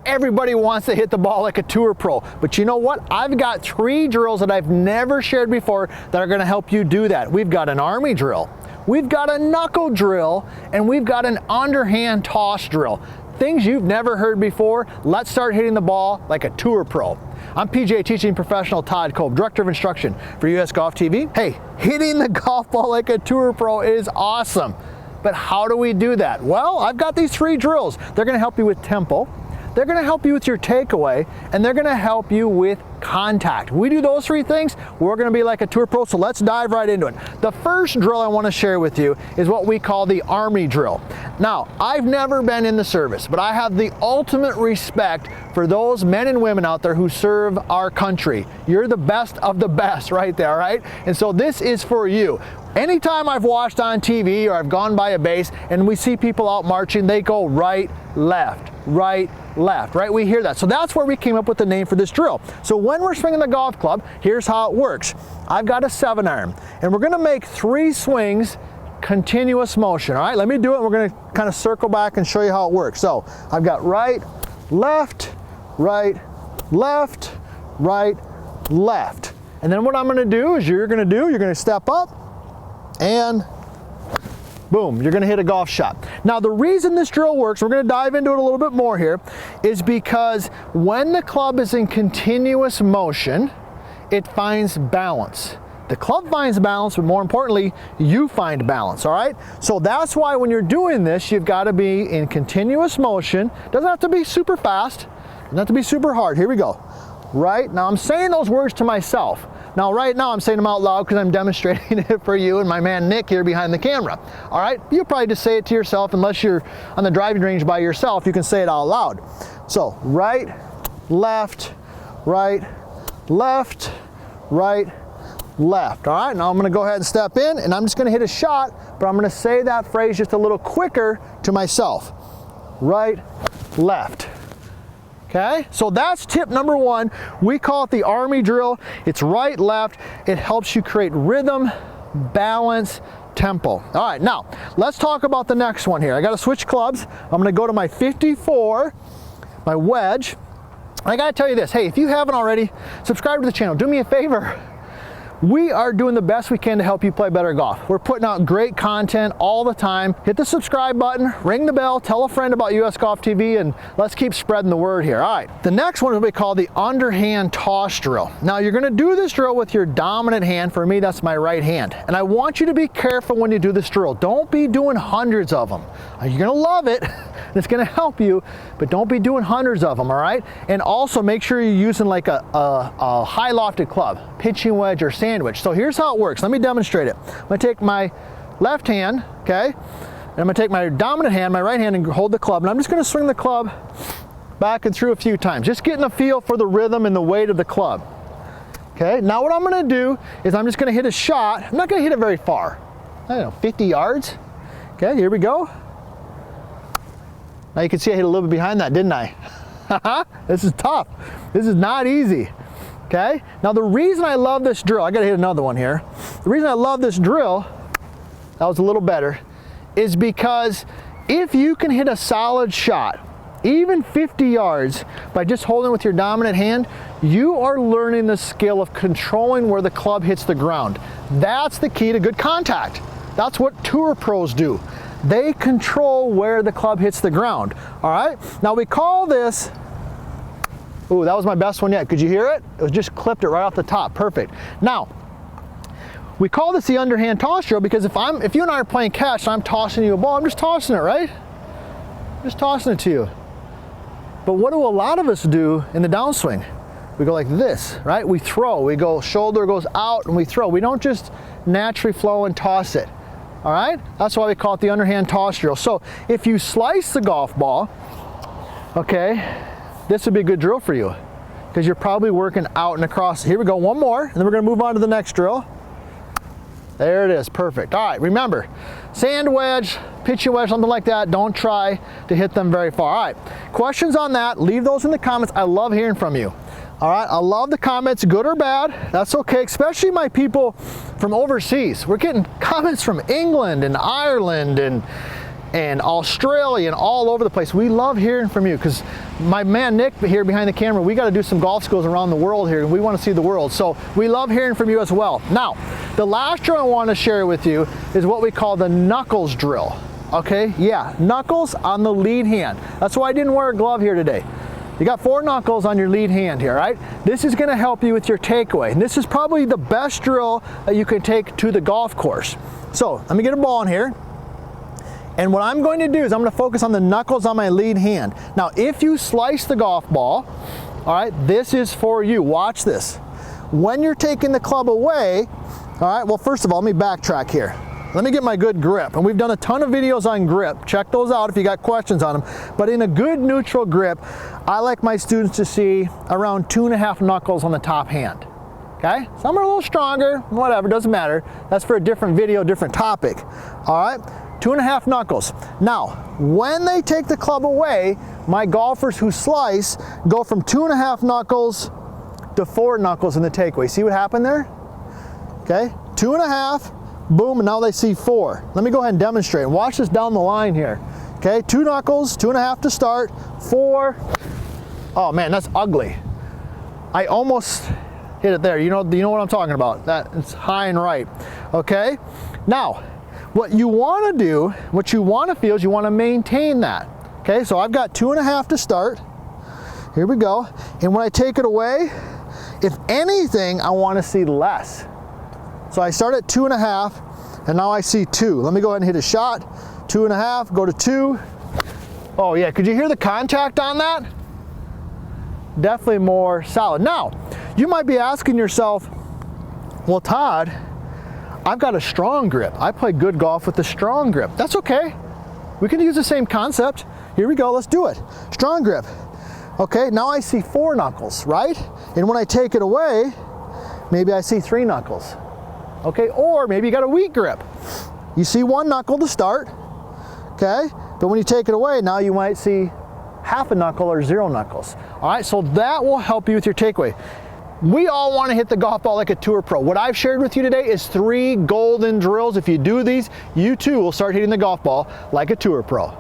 everybody wants to hit the ball like a tour pro. But you know what? I've got 3 drills that I've never shared before that are gonna help you do that. We've got an army drill, we've got a knuckle drill, and we've got an underhand toss drill. Things you've never heard before. Let's start hitting the ball like a tour pro. I'm PGA teaching professional Todd Kolb, Director of Instruction for US Golf TV. Hey, hitting the golf ball like a tour pro is awesome. But how do we do that? Well, I've got these 3 drills. They're gonna help you with tempo, they're gonna help you with your takeaway, and they're gonna help you with contact. We do those 3 things, we're gonna be like a tour pro, so let's dive right into it. The first drill I wanna share with you is what we call the Army drill. Now, I've never been in the service, but I have the ultimate respect for those men and women out there who serve our country. You're the best of the best right there, right? And so this is for you. Anytime I've watched on TV or I've gone by a base and we see people out marching, they go right, left, right, left, right? We hear that. So that's where we came up with the name for this drill. So when we're swinging the golf club, here's how it works. I've got a 7-iron and we're gonna make 3 swings, continuous motion, all right? Let me do it. We're gonna kind of circle back and show you how it works. So I've got right, left, right, left, right, left. And then what I'm gonna do is you're gonna step up, and boom, you're gonna hit a golf shot. Now the reason this drill works, we're gonna dive into it a little bit more here, is because when the club is in continuous motion, it finds balance. The club finds balance, but more importantly, you find balance, all right? So that's why when you're doing this, you've gotta be in continuous motion. Doesn't have to be super fast, doesn't have to be super hard. Here we go. Right, now I'm saying those words to myself. Now right now I'm saying them out loud because I'm demonstrating it for you and my man Nick here behind the camera. All right, you probably just say it to yourself unless you're on the driving range by yourself, you can say it out loud. So right, left, right, left, right, left. All right, now I'm gonna go ahead and step in and I'm just gonna hit a shot, but I'm gonna say that phrase just a little quicker to myself. Right, left. Okay, so that's tip number 1. We call it the Army drill. It's right, left. It helps you create rhythm, balance, tempo. All right, now let's talk about the next one here. I got to switch clubs. I'm going to go to my 54, my wedge. I got to tell you this. Hey, if you haven't already, subscribe to the channel. Do me a favor. We are doing the best we can to help you play better golf. We're putting out great content all the time. Hit the subscribe button, ring the bell, tell a friend about US Golf TV, and let's keep spreading the word here. All right, the next one will be called the underhand toss drill. Now you're gonna do this drill with your dominant hand. For me, that's my right hand. And I want you to be careful when you do this drill. Don't be doing hundreds of them. You're gonna love it, and it's gonna help you, but don't be doing hundreds of them, all right? And also make sure you're using like a high lofted club, pitching wedge or sandwich. So here's how it works. Let me demonstrate it. I'm gonna take my left hand, okay? And I'm gonna take my dominant hand, my right hand, and hold the club. And I'm just gonna swing the club back and through a few times, just getting a feel for the rhythm and the weight of the club. Okay, now what I'm gonna do is I'm just gonna hit a shot. I'm not gonna hit it very far. I don't know, 50 yards. Okay, here we go. Now you can see I hit a little bit behind that, didn't I? This is tough. This is not easy. Okay, now the reason I love this drill, I gotta hit another one here. The reason I love this drill, that was a little better, is because if you can hit a solid shot, even 50 yards, by just holding with your dominant hand, you are learning the skill of controlling where the club hits the ground. That's the key to good contact. That's what tour pros do. They control where the club hits the ground, all right? Now we call this, ooh, that was my best one yet. Could you hear it? It was just clipped it right off the top, perfect. Now, we call this the underhand toss drill because if you and I are playing catch and I'm tossing you a ball, I'm just tossing it, right? Just tossing it to you. But what do a lot of us do in the downswing? We go like this, right? We throw, we go, shoulder goes out and we throw. We don't just naturally flow and toss it. All right, that's why we call it the underhand toss drill. So if you slice the golf ball, okay, this would be a good drill for you because you're probably working out and across. Here we go, one more, and then we're gonna move on to the next drill. There it is, perfect. All right, remember, sand wedge, pitching wedge, something like that, don't try to hit them very far. All right, questions on that, leave those in the comments. I love hearing from you. All right, I love the comments, good or bad, that's okay, especially my people from overseas. We're getting comments from England and Ireland and and Australia and all over the place. We love hearing from you because my man Nick here behind the camera, we got to do some golf schools around the world here and we want to see the world. So we love hearing from you as well. Now, the last drill I want to share with you is what we call the knuckles drill. Okay, yeah, knuckles on the lead hand. That's why I didn't wear a glove here today. You got 4 knuckles on your lead hand here, right? This is going to help you with your takeaway. And this is probably the best drill that you can take to the golf course. So let me get a ball in here. And what I'm going to do is I'm going to focus on the knuckles on my lead hand. Now, if you slice the golf ball, all right, this is for you. Watch this. When you're taking the club away, all right, well, first of all, let me backtrack here. Let me get my good grip. And we've done a ton of videos on grip. Check those out if you got questions on them. But in a good neutral grip, I like my students to see around 2.5 knuckles on the top hand. Okay? Some are a little stronger, whatever, doesn't matter. That's for a different video, different topic. All right? 2.5 knuckles. Now, when they take the club away, my golfers who slice go from 2.5 knuckles to 4 knuckles in the takeaway. See what happened there? Okay? 2.5. Boom, and now they see 4. Let me go ahead and demonstrate. Watch this down the line here. Okay, 2 knuckles, 2.5 to start, 4. Oh man, that's ugly. I almost hit it there. You know what I'm talking about. It's high and right. Okay, now what you want to do, what you want to feel is you want to maintain that. Okay, so I've got 2.5 to start. Here we go. And when I take it away, if anything, I want to see less. So I start at 2.5, and now I see 2. Let me go ahead and hit a shot. 2.5, go to 2. Oh yeah, could you hear the contact on that? Definitely more solid. Now, you might be asking yourself, well, Todd, I've got a strong grip. I play good golf with a strong grip. That's okay. We can use the same concept. Here we go, let's do it. Strong grip. Okay, now I see 4 knuckles, right? And when I take it away, maybe I see 3 knuckles. Okay, or maybe you got a weak grip. You see 1 knuckle to start, okay? But when you take it away, now you might see 1/2 knuckle or 0 knuckles. All right, so that will help you with your takeaway. We all want to hit the golf ball like a tour pro. What I've shared with you today is 3 golden drills. If you do these, you too will start hitting the golf ball like a tour pro.